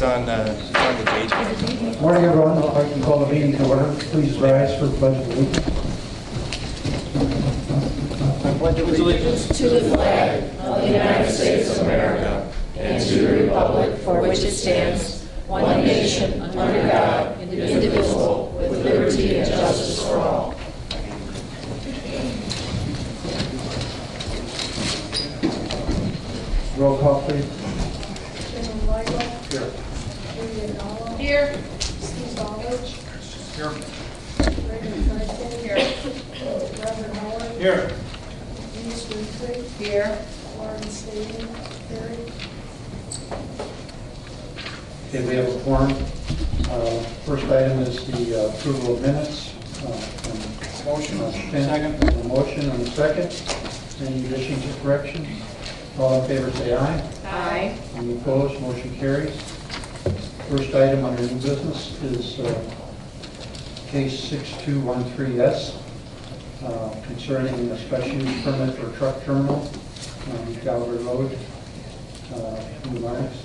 it's on the page. Morning, everyone. I'd like to call the meeting to order. Please rise for the pledge of allegiance. I pledge allegiance to the flag of the United States of America and to the republic for which it stands, one nation, under God, indivisible, with liberty and justice for all. Roll call, please. Chairman Weigel. Here. Julia Gallo. Here. Steve Ballage. Here. Reagan Fredkin. Here. Robert Howard. Here. Denise Winfrey. Here. Lauren Staten. Harry. Okay, we have a quorum. First item is the approval of minutes. Motion. Second. A motion and a second. Any additions or corrections? All in favor say aye. Aye. Any opposed? Motion carries. First item under new business is case 6213S concerning a special use permit for a truck terminal on Gallagher Road in Lawrence.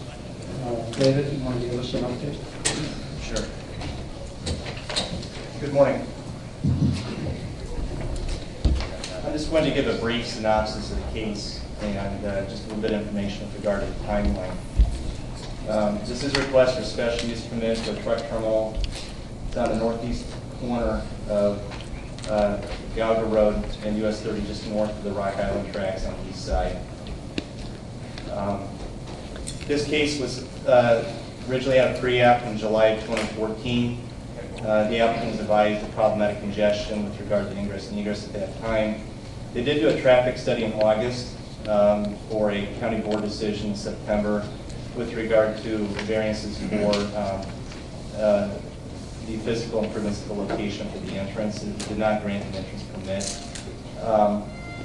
David, you want to give us an update? Sure. Good morning. I just wanted to give a brief synopsis of the case and just a little bit of information with regard to the timeline. This is a request for a special use permit for a truck terminal. It's on the northeast corner of Gallagher Road and US 30, just north of the Rock Island tracks on the east side. This case was originally had a pre-app in July of 2014. The applicant was advised of problematic congestion with regard to ingress and egress at that time. They did do a traffic study in August for a county board decision in September with regard to variances for the physical improvements to the location for the entrance. It did not grant an entrance permit.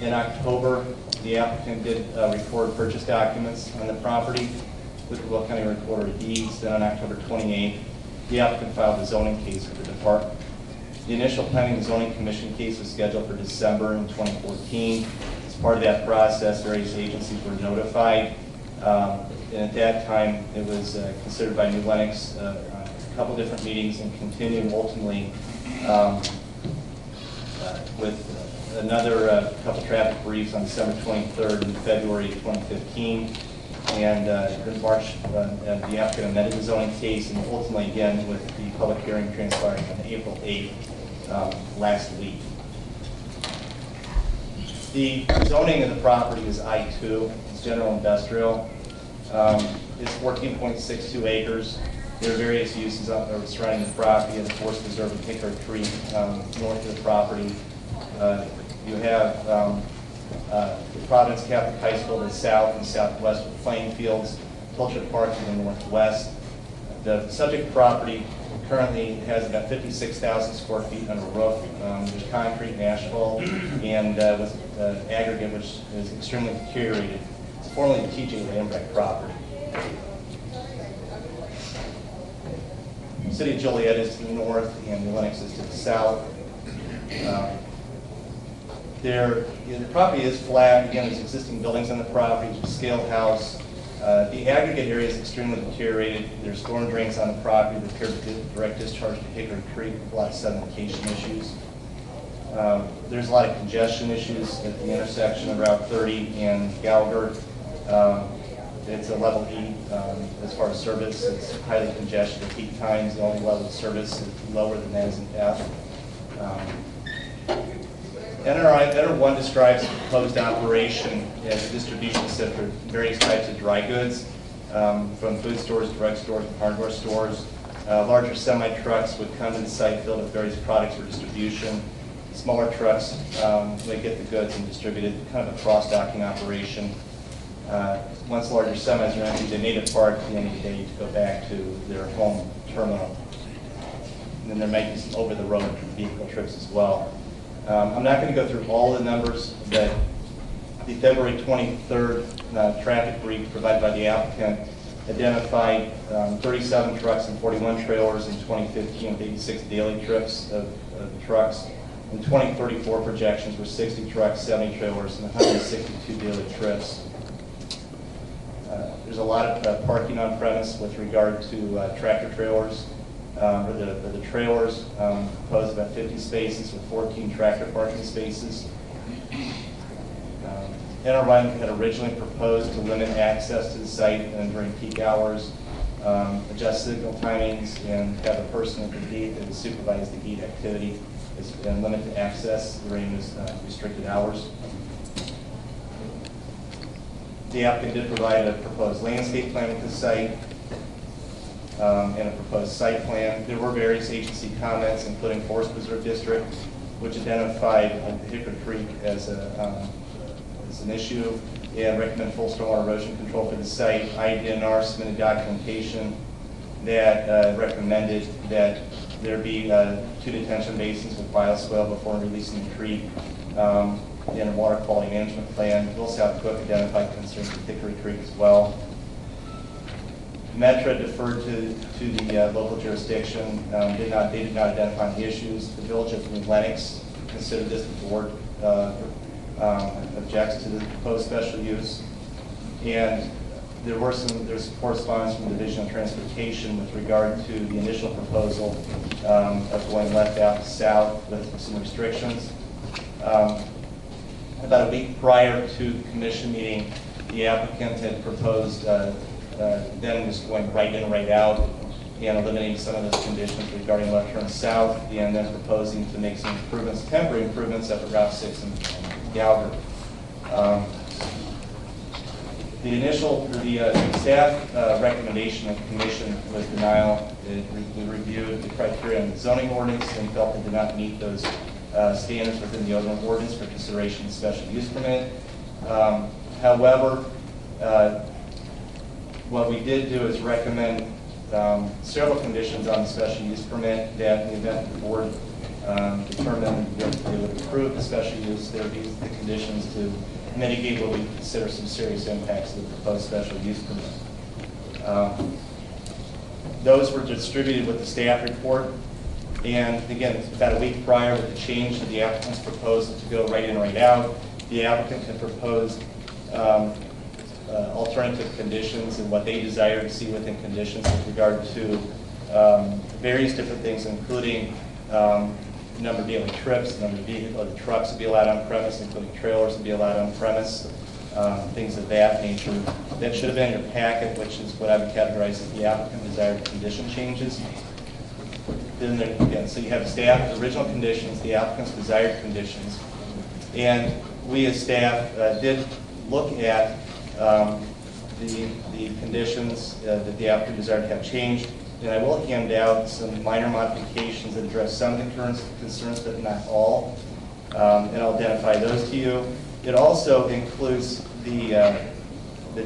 In October, the applicant did record purchase documents on the property with the Will County Recorder of Deeds. Then on October 28th, the applicant filed a zoning case with the department. The initial planning and zoning commission case was scheduled for December in 2014. As part of that process, various agencies were notified. And at that time, it was considered by New Lenox a couple different meetings and continued ultimately with another couple traffic briefs on December 23rd and February 2015. And in March, the applicant amended the zoning case, and ultimately again with the public hearing transpiring on April 8th last week. The zoning of the property is I-2. It's general industrial. It's 14.62 acres. There are various uses surrounding the property, the Forest Preserve and Hickory Creek north of the property. You have the Providence Catholic High School to the south and southwest with playing fields, Pilcher Park to the northwest. The subject property currently has about 56,000 square feet under roof. There's concrete and asphalt and with aggregate, which is extremely deteriorated. It's formerly the TJ Lambrecht property. The city of Joliet is to the north and New Lenox is to the south. The property is flat. Again, there's existing buildings on the property. There's a scale house. The aggregate area is extremely deteriorated. There's storm drains on the property that appear to direct discharge to Hickory Creek with a lot of sedimentation issues. There's a lot of congestion issues at the intersection of Route 30 and Gallagher. It's a level E as far as service. It's highly congested at peak times. The only level of service is lower than that is in F. NR 1 describes the proposed operation as a distribution center for various types of dry goods, from food stores, drug stores, and hardware stores. Larger semi-trucks would come to the site filled with various products for distribution. Smaller trucks would get the goods and distributed, kind of a cross-docking operation. Once larger semis are empty, they may depart at the end of the day to go back to their home terminal. And then there may be some over-the-road vehicle trips as well. I'm not going to go through all the numbers, but the February 23rd traffic brief provided by the applicant identified 37 trucks and 41 trailers in 2015 with 86 daily trips of trucks. In 2034 projections were 60 trucks, 70 trailers, and 162 daily trips. There's a lot of parking on premise with regard to tractor trailers. Or the trailers propose about 50 spaces with 14 tractor parking spaces. Enterprise had originally proposed to limit access to the site and during peak hours, adjust signal timings, and have a person at the gate that would supervise the gate activity and limit the access during those restricted hours. The applicant did provide a proposed landscape plan with the site and a proposed site plan. There were various agency comments, including Forest Preserve District, which identified Hickory Creek as an issue and recommend full stormwater erosion control for the site. IDNR submitted documentation that recommended that there be 2 detention basins with bioswale before releasing the creek, and a water quality management plan. We also have Cook identified concerns with Hickory Creek as well. Metra deferred to the local jurisdiction. They did not identify the issues. The Village of New Lenox considered this. The board objects to the proposed special use, and there's correspondence from the Division of Transportation with regard to the initial proposal of going left out to south with some restrictions. About a week prior to the commission meeting, the applicant had proposed then just going right in, right out, and eliminating some of those conditions regarding left turn south, and then proposing to make some improvements, temporary improvements up at Route 6 and Gallagher. The staff recommendation of the commission was denial. We reviewed the criteria in the zoning ordinance and felt it did not meet those standards within the zoning ordinance for consideration of special use permit. However, what we did do is recommend several conditions on the special use permit that in the event the board determined that they would approve the special use, there would be the conditions to mitigate what we consider some serious impacts to the proposed special use permit. Those were distributed with the staff report, and again, about a week prior with the change to the applicant's proposal to go right in, right out, the applicant had proposed alternative conditions and what they desire to see within conditions with regard to various different things, including number of daily trips, number of vehicles, the trucks would be allowed on premise, including trailers would be allowed on premise, things of that nature. That should have been in your packet, which is what I would categorize as the applicant desired condition changes. Then there, again, so you have staff, the original conditions, the applicant's desired conditions, and we as staff did look at the conditions that the applicant desired to have changed. And I will hand out some minor modifications that address some of the current concerns, but not all. And I'll identify those to you. It also includes the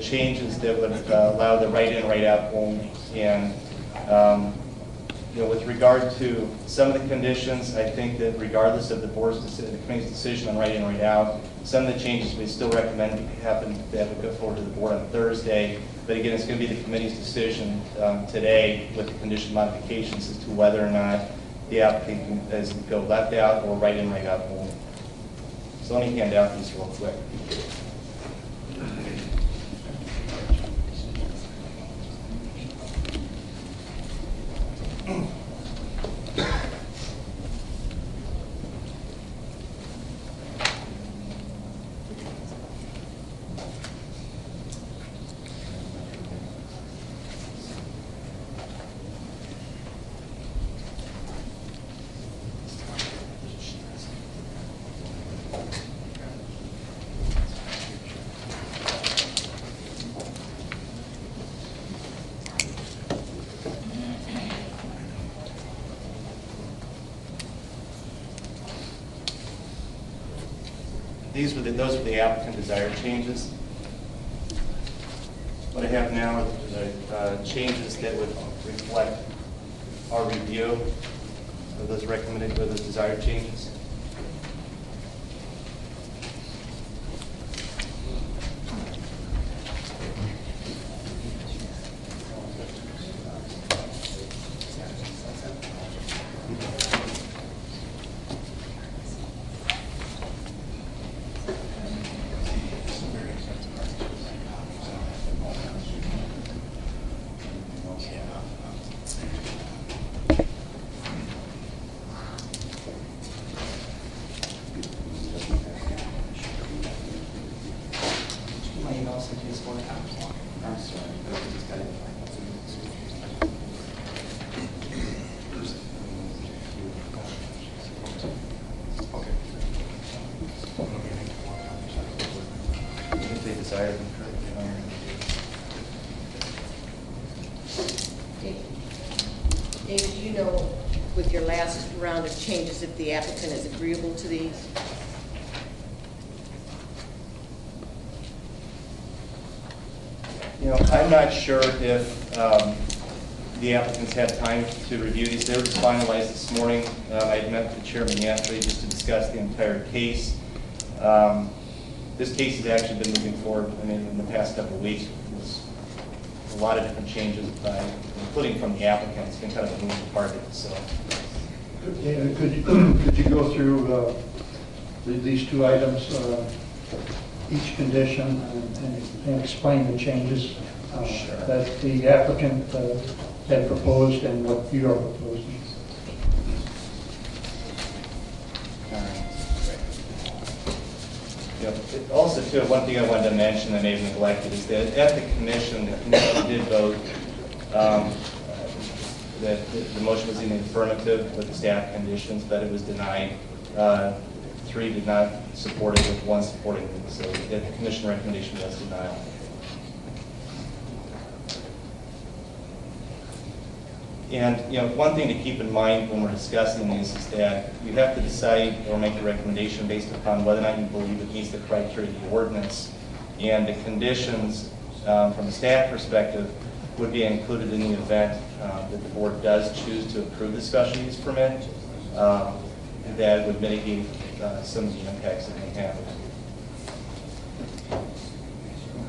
changes that would allow the right in, right out only. And with regard to some of the conditions, I think that regardless of the committee's decision on right in, right out, some of the changes we still recommend happen that would go forward to the board on Thursday. But again, it's going to be the committee's decision today with the condition modifications as to whether or not the applicant can go left out or right in, right out only. So let me hand out these real quick. Those are the applicant desired changes. What I have now are the changes that would reflect our review of those recommended, or those desired changes. with your last round of changes if the applicant is agreeable to these? You know, I'm not sure if the applicants had time to review these. They were just finalized this morning. I had met with the chairman yesterday just to discuss the entire case. This case has actually been moving forward. I mean, in the past couple of weeks, there's a lot of different changes, including from the applicant. It's been kind of a moving target. So, Could you go through these two items, each condition, and explain the changes Sure. that the applicant had proposed and what you are proposing? Also, too, one thing I wanted to mention I may have neglected is that at the commission did vote that the motion was in the affirmative with the staff conditions, but it was denied. 3 did not support it, with 1 supporting it. So the commission recommendation was denial. And, you know, one thing to keep in mind when we're discussing these is that you have to decide or make a recommendation based upon whether or not you believe it meets the criteria of the ordinance. And the conditions, from a staff perspective, would be included in the event that the board does choose to approve the special use permit. That would mitigate some of the impacts that may have.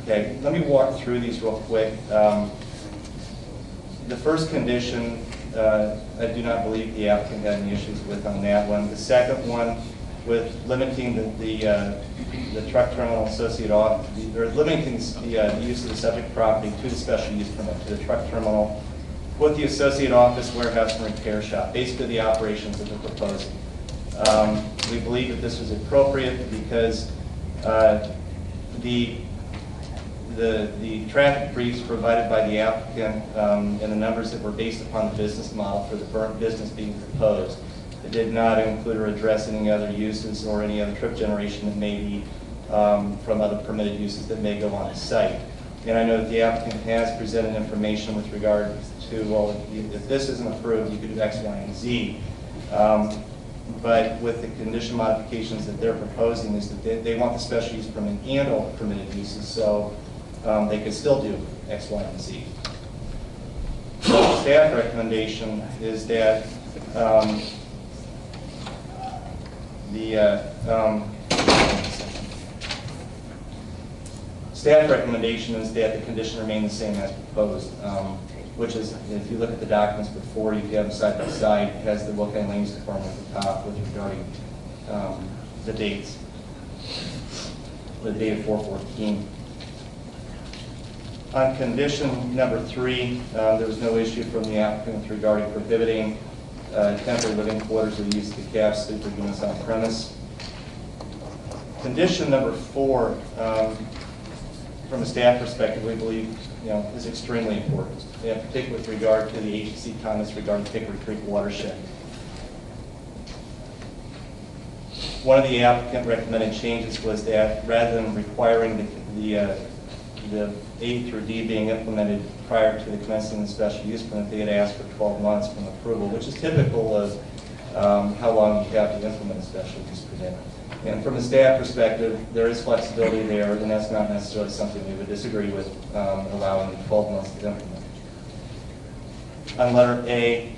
Okay, let me walk through these real quick. The first condition, I do not believe the applicant had any issues with on that one. The second one, with limiting the truck terminal associate off, or limiting the use of the subject property to the special use permit to the truck terminal with the associate office, warehouse, and repair shop, basically the operations that they're proposing. We believe that this was appropriate because the traffic briefs provided by the applicant and the numbers that were based upon the business model for the business being proposed. It did not include or address any other uses or any other trip generation that may be from other permitted uses that may go on the site. And I know that the applicant has presented information with regard to, well, if this isn't approved, you could do X, Y, and Z. But with the condition modifications that they're proposing is that they want the special use permit and all the permitted uses, so they could still do X, Y, and Z. So the staff recommendation is that staff recommendation is that the condition remain the same as proposed, which is, if you look at the documents before, you have them side by side, it has the Will County Land Use Department at the top with regarding the dates, the date of 4/14. On condition number 3, there was no issue from the applicant regarding prohibiting temporary living quarters or use of the cab sleeper units on premise. Condition number 4, from a staff perspective, we believe is extremely important, particularly with regard to the agency comments regarding Hickory Creek watershed. One of the applicant recommended changes was that rather than requiring the A through D being implemented prior to the commencement of the special use permit, they had asked for 12 months from approval, which is typical of how long you have to implement a special use permit. And from a staff perspective, there is flexibility there, and that's not necessarily something we would disagree with, allowing 12 months to implement. On letter A,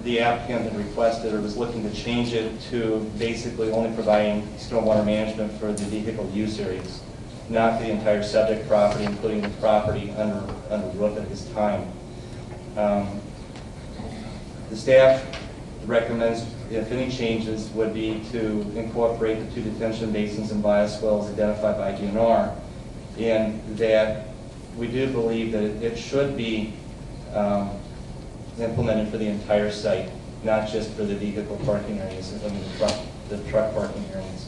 the applicant had requested or was looking to change it to basically only providing stormwater management for the vehicle use areas, not the entire subject property, including the property under roof at this time. The staff recommends, if any changes, would be to incorporate the 2 detention basins and bioswales identified by DNR, and that we do believe that it should be implemented for the entire site, not just for the vehicle parking areas, the truck parking areas.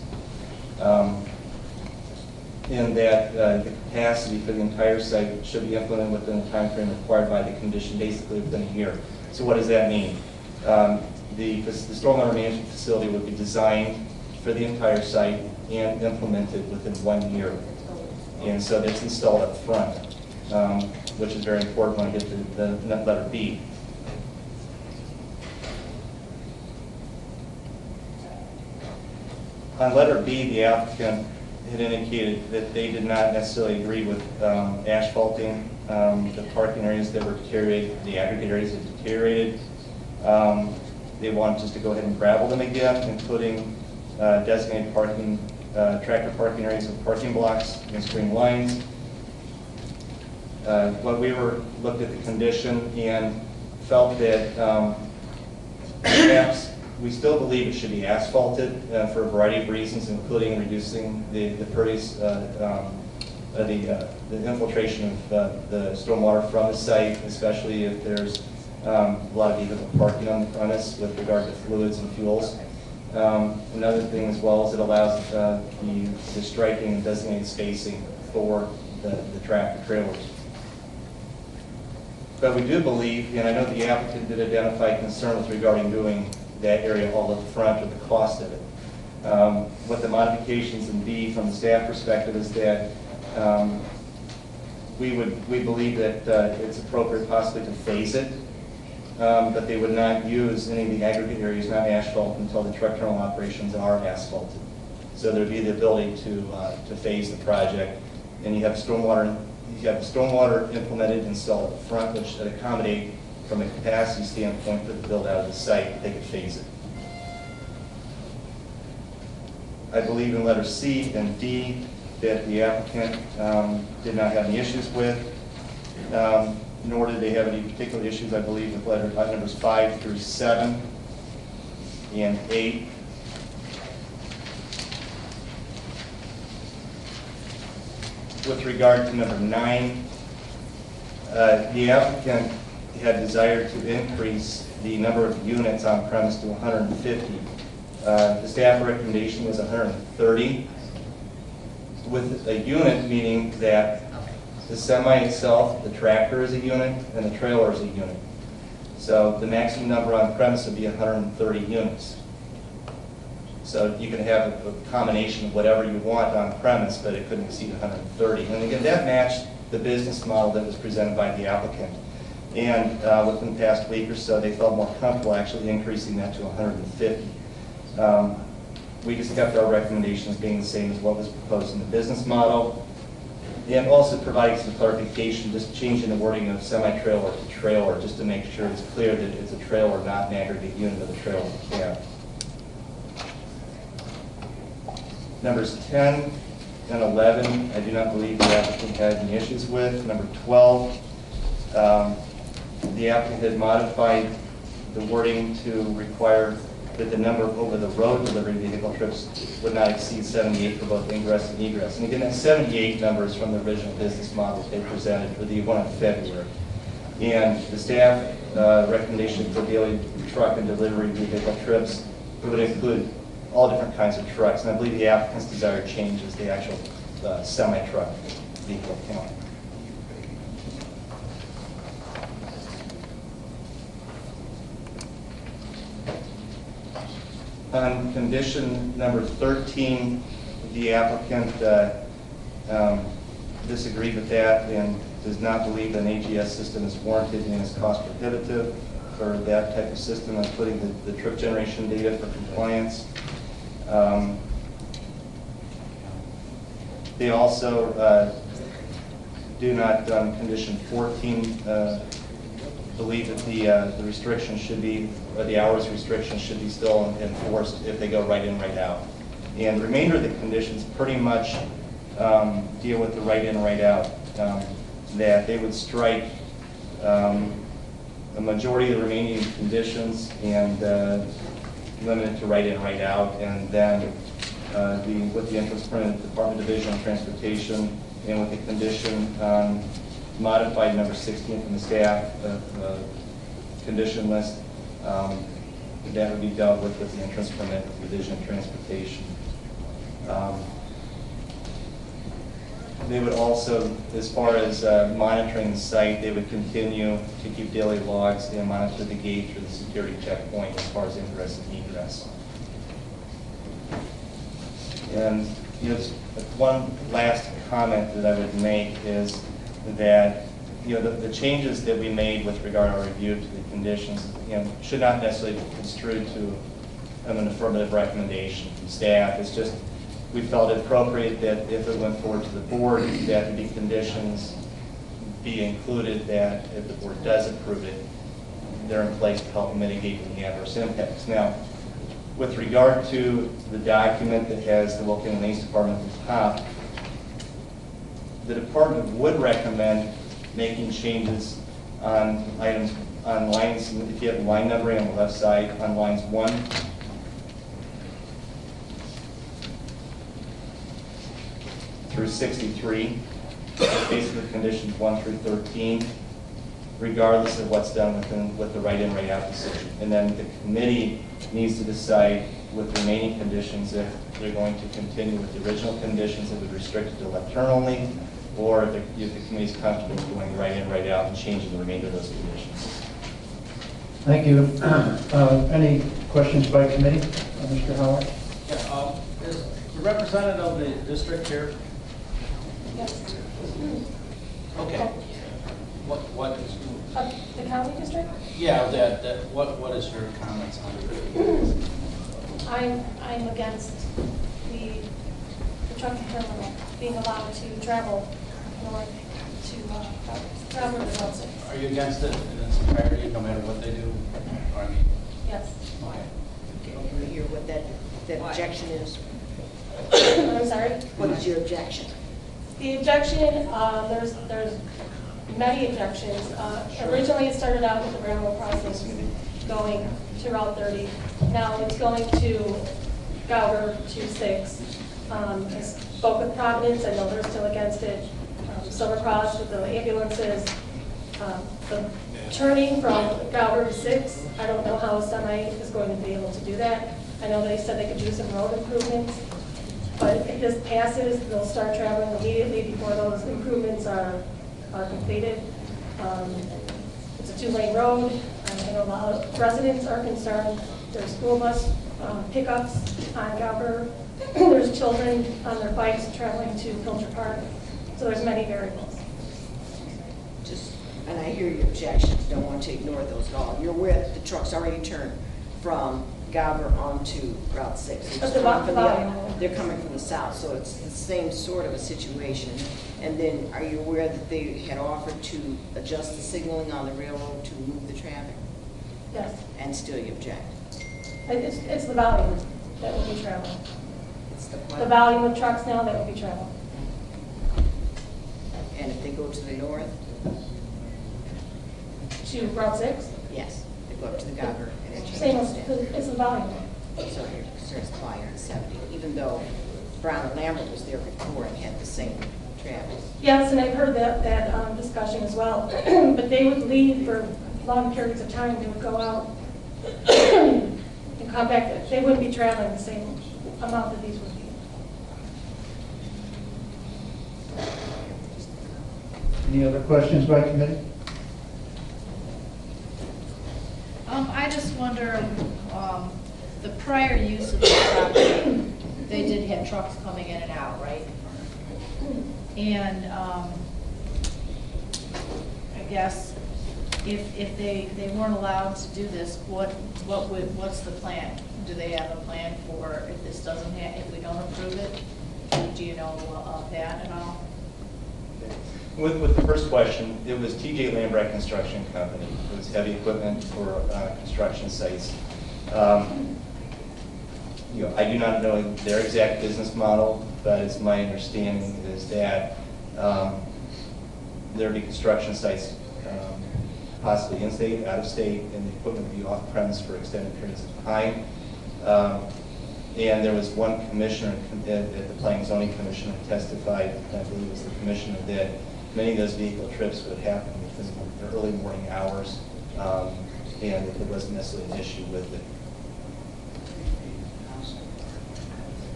And that the capacity for the entire site should be implemented within the time frame required by the condition, basically within a year. So what does that mean? The stormwater management facility would be designed for the entire site and implemented within 1 year. And so that's installed up front, which is very important when I get to the letter B. On letter B, the applicant had indicated that they did not necessarily agree with asphalting the parking areas that were deteriorated, the aggregate areas that deteriorated. They wanted just to go ahead and gravel them again, including designated parking, tractor parking areas with parking blocks and stream lines. When we looked at the condition and felt that perhaps we still believe it should be asphalted for a variety of reasons, including reducing the pervious, the infiltration of the stormwater from the site, especially if there's a lot of vehicle parking on the premise with regard to fluids and fuels. Another thing as well is it allows the striping and designated spacing for the tractor trailers. But we do believe, and I know the applicant did identify concerns regarding doing that area all up front or the cost of it. What the modifications in B from the staff perspective is that we believe that it's appropriate possibly to phase it, but they would not use any of the aggregate areas, not asphalt, until the truck terminal operations are asphalted. So there'd be the ability to phase the project, and you have stormwater implemented and installed at the front, which would accommodate from a capacity standpoint for the build out of the site, they could phase it. I believe in letter C and D that the applicant did not have any issues with, nor did they have any particular issues, I believe, with numbers 5 through 7 and 8. With regard to number 9, the applicant had desired to increase the number of units on premise to 150. The staff recommendation was 130, with a unit meaning that the semi itself, the tractor is a unit, and the trailer is a unit. So the maximum number on premise would be 130 units. So you can have a combination of whatever you want on premise, but it couldn't exceed 130. And again, that matched the business model that was presented by the applicant. And within the past week or so, they felt more comfortable actually increasing that to 150. We just kept our recommendations being the same as what was proposed in the business model. And also providing some clarification, just changing the wording of semi-trailer to trailer, just to make sure it's clear that it's a trailer, not an aggregate unit of the trailer cab. Numbers 10 and 11, I do not believe the applicant had any issues with. Number 12, the applicant had modified the wording to require that the number of over-the-road delivery vehicle trips would not exceed 78 for both ingress and egress. And again, that 78 number is from the original business model they presented for the one in February. And the staff recommendation for daily truck and delivery vehicle trips would include all different kinds of trucks. And I believe the applicant's desired change is the actual semi-truck vehicle count. On condition number 13, the applicant disagreed with that and does not believe an AGS system is warranted and is cost prohibitive for that type of system, including the trip generation data for compliance. They also do not, on condition 14, believe that the restriction should be, or the hours restriction should be still enforced if they go right in, right out. And the remainder of the conditions pretty much deal with the right in, right out. That they would strike a majority of the remaining conditions and limit it to right in, right out. And then with the entrance permit, Department of Division of Transportation, and with the condition modified number 16 from the staff condition list, that would be dealt with the entrance permit, Division of Transportation. They would also, as far as monitoring the site, they would continue to keep daily logs and monitor the gate or the security checkpoint as far as ingress and egress. And just one last comment that I would make is that the changes that we made with regard to our review to the conditions should not necessarily be construed to an affirmative recommendation from staff. It's just, we felt it appropriate that if it went forward to the board, that the conditions be included, that if the board does approve it, they're in place to help mitigate any adverse impacts. Now, with regard to the document that has the Wilkin Police Department at the top, the department would recommend making changes on items, on lines, if you have line numbering on the left side, on lines 1 through 63, basically conditions 1 through 13, regardless of what's done with the right-in, right-out decision. And then the committee needs to decide with the remaining conditions if they're going to continue with the original conditions that would restrict it to left turn only, or if the committee's comfortable with going right-in, right-out and changing the remainder of those conditions. Thank you. Any questions by committee? Mr. Howard? Yeah, is the representative of the district here? Yes. Okay. What is? The county district? Yeah, what is your comments on it? I'm against the trucking terminal being allowed to travel north to travel to Wilson. Are you against it in its entirety, no matter what they do? Or, I mean, Yes. why? Can we hear what that objection is? I'm sorry? What is your objection? The objection, there's many objections. Originally, it started out with the railroad crossing going to Route 30. Now it's going to Gower to 6. I spoke with Providence. I know they're still against it. Silver Cross with the ambulances. The turning from Gower to 6, I don't know how a semi is going to be able to do that. I know they said they could do some road improvements. But if this passes, they'll start traveling immediately before those improvements are completed. It's a 2-lane road. I know a lot of residents are concerned. There's school bus pickups on Gower. There's children on their bikes traveling to Pilcher Park. So there's many variables. And I hear your objections, don't want to ignore those at all. You're aware that the trucks already turned from Gower onto Route 6. But They're coming from the south, so it's the same sort of a situation. And then, are you aware that they had offered to adjust the signaling on the railroad to move the traffic? Yes. And still you object? It's the volume that will be traveling. It's the The volume of trucks now that will be traveling. And if they go to the north? To Route 6? Yes, they go up to the Gower and it Same as, changes it's the volume. that. So your concerns apply on the 70, even though Brown and Lambert was there before and had the same traffic. Yes, and I've heard that discussion as well. But they would leave for long periods of time. They would go out and come back. They wouldn't be traveling the same amount that these would be. Any other questions by committee? I just wonder, the prior use of the property, they did have trucks coming in and out, right? And I guess if they weren't allowed to do this, what's the plan? Do they have a plan for if this doesn't if we don't approve it? Do you know of that at all? With the first question, it was TJ Lambert Construction Company. It was heavy equipment for construction sites. I do not know their exact business model, but it's my understanding is that there would be construction sites, possibly in-state, out-of-state, and the equipment would be off-premise for extended periods of time. And there was one commissioner at the Planning and Zoning Commission who testified, I believe it was the commissioner, that many of those vehicle trips would happen within the early morning hours, and that there wasn't necessarily an issue with it.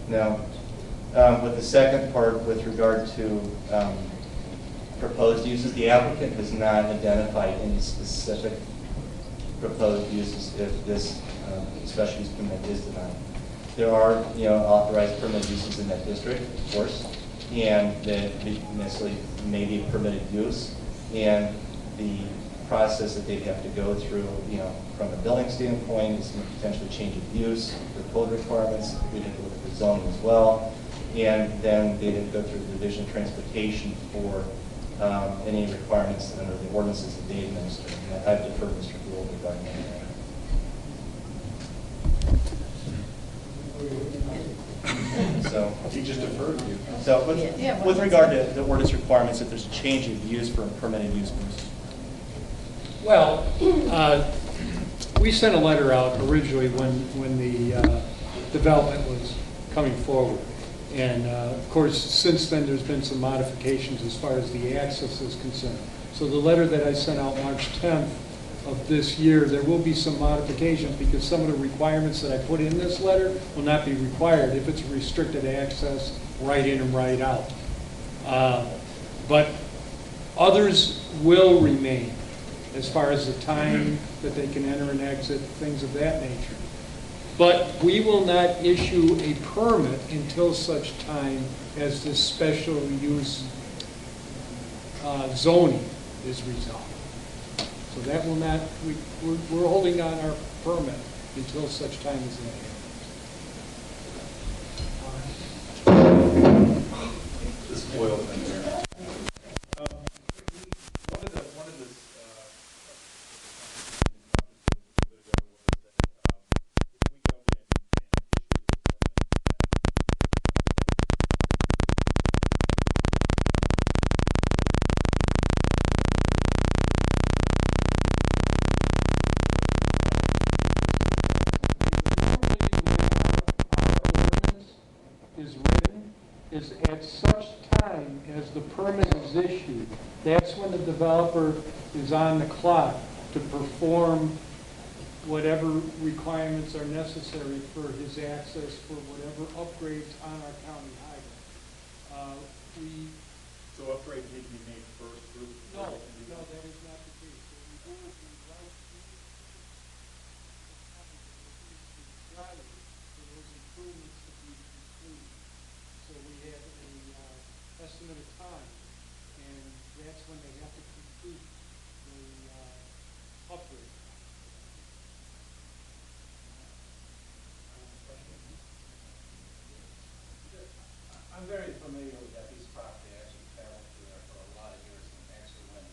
Now, with the second part, with regard to proposed uses, the applicant has not identified any specific proposed uses if this special use permit is denied. There are, authorized permit uses in that district, of course, and that necessarily may be a permitted use, and the process that they'd have to go through, from a building standpoint, is potentially change of use, the code requirements. We'd have to look at the zoning as well. And then they'd have to go through the Division of Transportation for any requirements under the ordinances that they administer. And I've deferred Mr. Gould regarding that. So, He just deferred you. so Yeah. with regard to the ordinance requirements, if there's a change of use for a permitted use, Bruce? Well, we sent a letter out originally when the development was coming forward. And of course, since then, there's been some modifications as far as the access is concerned. So the letter that I sent out March 10th of this year, there will be some modifications because some of the requirements that I put in this letter will not be required if it's restricted access right in and right out. But others will remain as far as the time that they can enter and exit, things of that nature. But we will not issue a permit until such time as this special use zoning is resolved. So that will not, we're holding on our permit until such time as that happens. This boil thing there. One of the is written is at such time as the permit is issued, that's when the developer is on the clock to perform whatever requirements are necessary for his access for whatever upgrades on our county highway. So upgrades need to be made first, Bruce? No, that is not the case. What we do is we write for those improvements to be complete. So we have an estimate of time, and that's when they have to complete the upgrade. I'm very familiar with that piece of property. I actually traveled through there for a lot of years, and actually went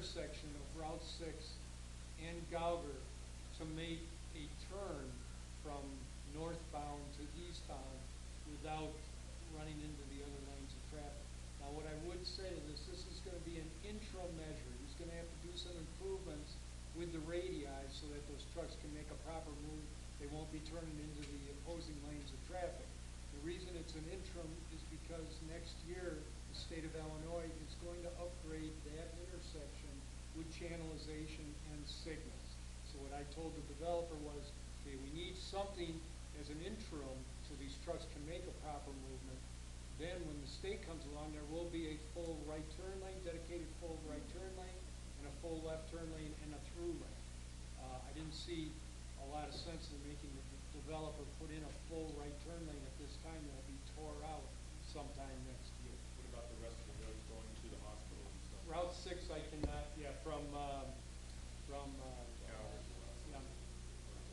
intersection of Route 6 and Gauger to make a turn from northbound to eastbound without running into the other lanes of traffic. Now, what I would say to this is going to be an interim measure. He's going to have to do some improvements with the radii so that those trucks can make a proper move. They won't be turning into the opposing lanes of traffic. The reason it's an interim is because next year, the state of Illinois is going to upgrade that intersection with channelization and signals. So what I told the developer was, okay, we need something as an interim so these trucks can make a proper movement. Then when the state comes along, there will be a full right turn lane, dedicated full right turn lane, and a full left turn lane and a through lane. I didn't see a lot of sense in making the developer put in a full right turn lane at this time. That'll be tore out sometime next year. What about the rest of the roads going to the hospital and stuff? Route 6, I cannot, yeah, I'm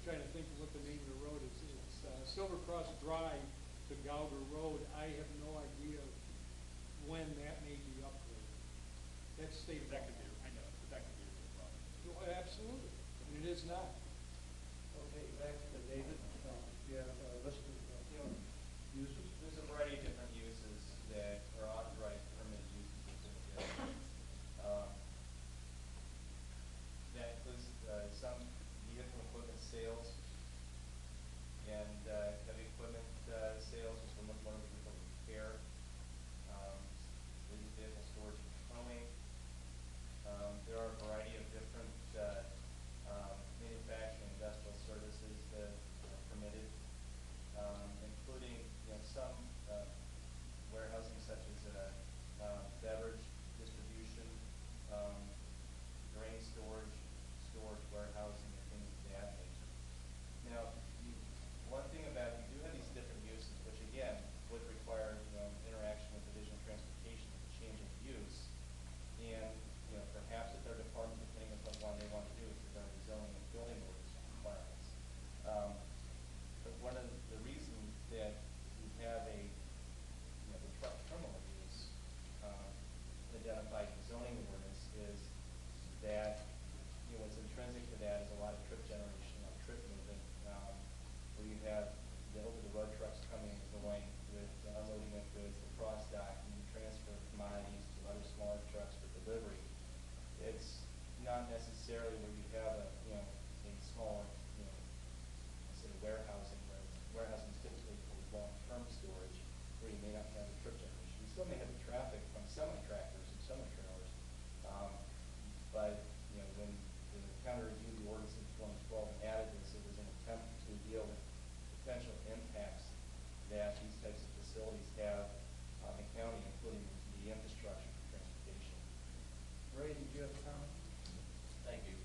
trying to think of what the name of the road is. It's Silver Cross Drive to Gauger Road. I have no idea when that may be upgraded. That's state. That could be, I know, but that could be a good problem. Well, absolutely, and it is not. Okay, back to David. You have a list of uses? There's a variety of different uses that are authorized permitted uses within the district. That includes some vehicle equipment sales and heavy equipment sales, which are one of the vehicle repair, vehicle storage and towing. There are a variety of different manufacturing industrial services that are permitted, including some warehousing such as beverage distribution, grain storage, warehousing, and things of that nature. Now, one thing about you do have these different uses, which again would require interaction with Division of Transportation with the change of use, and perhaps if their department, depending on what one they want to do with regard to zoning and building orders requirements. But one of the reasons that you have the truck terminal use identified in the zoning ordinance is that what's intrinsic to that is a lot of trip generation, trip movement, where you have the over-the-road trucks coming and going with unloading of goods, the cross-docking, transfer of commodities to other smaller trucks for delivery. It's not necessarily where you have a smaller, sort of warehousing, where warehousing is typically for long-term storage, where you may not have the trip generation. You still may have the traffic from semi-tractors and semi-trailers, but when the county reviewed the ordinance in 2012 and added this, it was an attempt to deal with potential impacts that these types of facilities have on the county, including the infrastructure for transportation. Ray, did you have a comment? Thank you.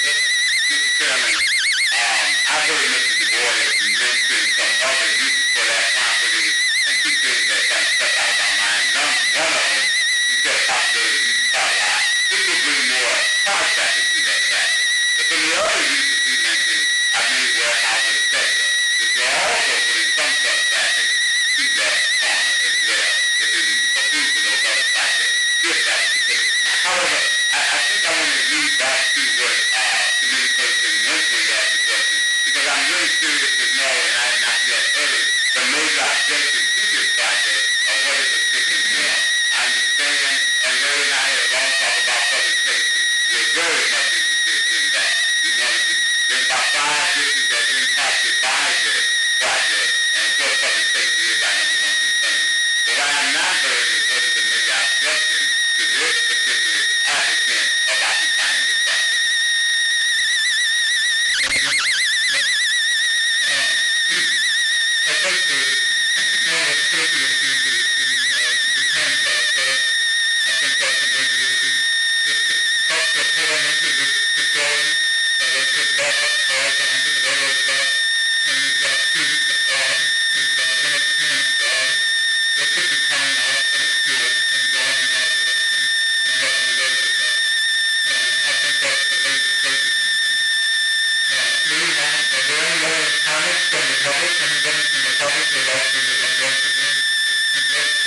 Chairman, I heard Mr. Du Bois mention some other uses for that property, and two things that kind of stuck out of my mind. One of them, you said possibility of used car lot, which would bring more car traffic to that traffic. But then the other uses he mentioned, I mean warehouse, et cetera, which will also bring some truck traffic to that corner as well, if it is approved for those other projects, if that was the case. However, I think I want to lead back to what Committee Person Winfrey asked the question, because I'm really curious to know, and I have not yet heard the major objection to this project, or what is the sticking point. I understand, and Larry and I had a long talk about public safety. We're very much interested in that. We want to there's about 5 districts that are impacted by this project, and of course public safety is our number one concern. But what I have not heard is what is the major objection to this particular applicant of occupying this property. I think one of the critical issues is the time process. I think that's a major issue. If the trucks are pulling into this facility, they could back up cars onto the railroad track, and you've got students abroad, you've got inexperienced drivers. They could be coming out of school and going in that direction and letting the railroad track. I think that's the major safety concern. Moving on, are there any other comments from the public? Anybody from the public would like to address the board? Come down.